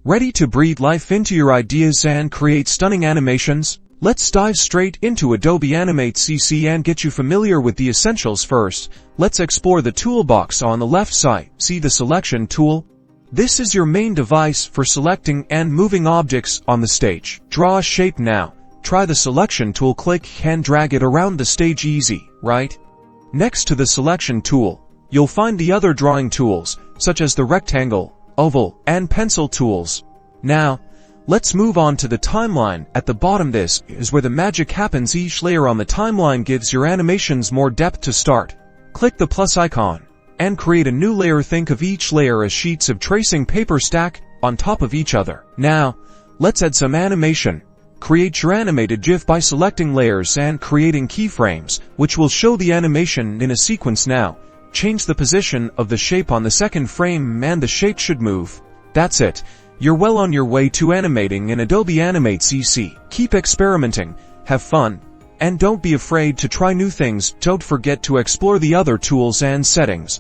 Ready to breathe life into your ideas and create stunning animations? Let's dive straight into Adobe Animate CC and get you familiar with the essentials first. Let's explore the toolbox on the left side. See the selection tool? This is your main device for selecting and moving objects on the stage. Draw a shape now. Try the selection tool, click and drag it around the stage, easy, right? Next to the selection tool, you'll find the other drawing tools, such as the rectangle, oval, and pencil tools. Now, let's move on to the timeline. At the bottom, this is where the magic happens. Each layer on the timeline gives your animations more depth. To start, click the plus icon and create a new layer. Think of each layer as sheets of tracing paper stacked on top of each other. Now, let's add some animation. Create your animated GIF by selecting layers and creating keyframes, which will show the animation in a sequence. Now, change the position of the shape on the second frame and the shape should move. That's it. You're well on your way to animating in Adobe Animate CC. Keep experimenting, have fun, and don't be afraid to try new things. Don't forget to explore the other tools and settings.